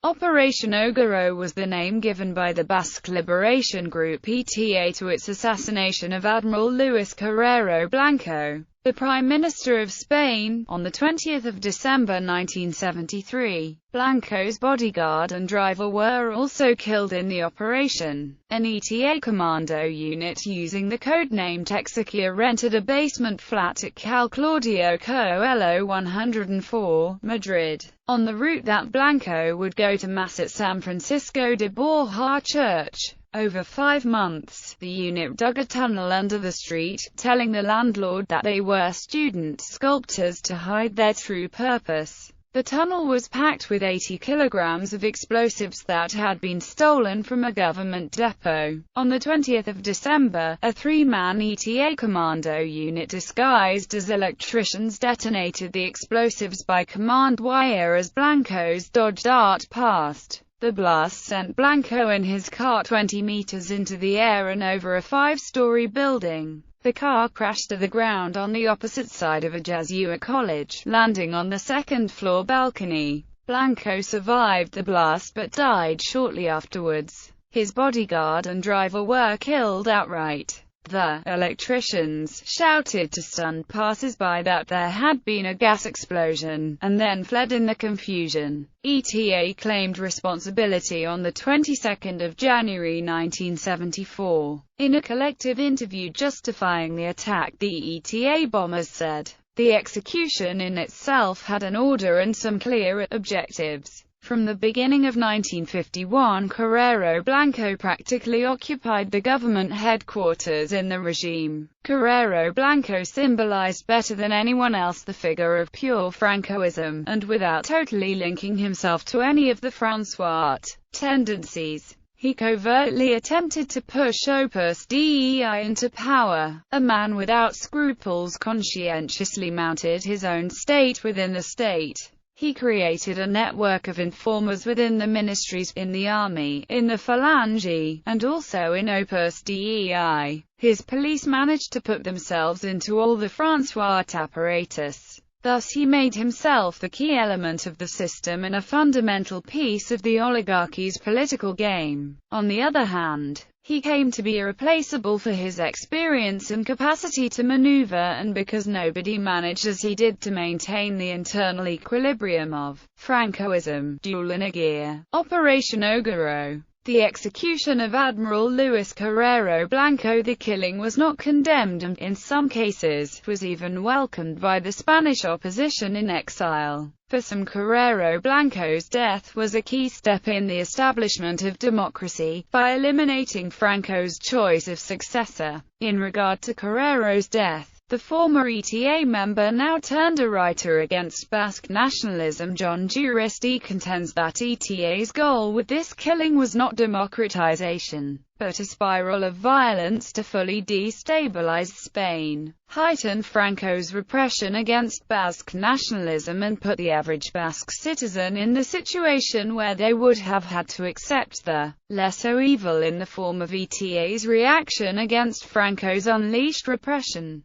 Operation Ogro was the name given by the Basque liberation group ETA to its assassination of Admiral Luis Carrero Blanco, the Prime Minister of Spain, on 20 December 1973. Blanco's bodyguard and driver were also killed in the operation. An ETA commando unit using the codename Texaquia rented a basement flat at Cal Claudio Coelho 104, Madrid. On the route that Blanco would go to Mass at San Francisco de Borja Church. Over 5 months, the unit dug a tunnel under the street, telling the landlord that they were student sculptors to hide their true purpose. The tunnel was packed with 80 kilograms of explosives that had been stolen from a government depot. On 20 December, a 3-man ETA commando unit disguised as electricians detonated the explosives by command wire as Blanco's Dodge Dart passed. The blast sent Blanco and his car 20 meters into the air and over a 5-story building. The car crashed to the ground on the opposite side of a Jesuit college, landing on the second-floor balcony. Blanco survived the blast but died shortly afterwards. His bodyguard and driver were killed outright. The electricians shouted to stunned passers-by that there had been a gas explosion, and then fled in the confusion. ETA claimed responsibility on the 22nd of January 1974. In a collective interview justifying the attack, the ETA bombers said, "The execution in itself had an order and some clear objectives." From the beginning of 1951, Carrero Blanco practically occupied the government headquarters in the regime. Carrero Blanco symbolized better than anyone else the figure of pure Francoism, and without totally linking himself to any of the Francoist tendencies, he covertly attempted to push Opus Dei into power. A man without scruples conscientiously mounted his own state within the state. He created a network of informers within the ministries, in the army, in the Falange, and also in Opus Dei. His police managed to put themselves into all the Francois apparatus. Thus he made himself the key element of the system and a fundamental piece of the oligarchy's political game. On the other hand, he came to be irreplaceable for his experience and capacity to maneuver, and because nobody managed as he did to maintain the internal equilibrium of Francoism. Duel in a gear. Operation Ogro. The execution of Admiral Luis Carrero Blanco. The killing was not condemned and, in some cases, was even welcomed by the Spanish opposition in exile. For some, Carrero Blanco's death was a key step in the establishment of democracy, by eliminating Franco's choice of successor. In regard to Carrero's death, the former ETA member, now turned a writer against Basque nationalism, John Juristi, contends that ETA's goal with this killing was not democratization, but a spiral of violence to fully destabilize Spain, heighten Franco's repression against Basque nationalism, and put the average Basque citizen in the situation where they would have had to accept the lesser evil in the form of ETA's reaction against Franco's unleashed repression.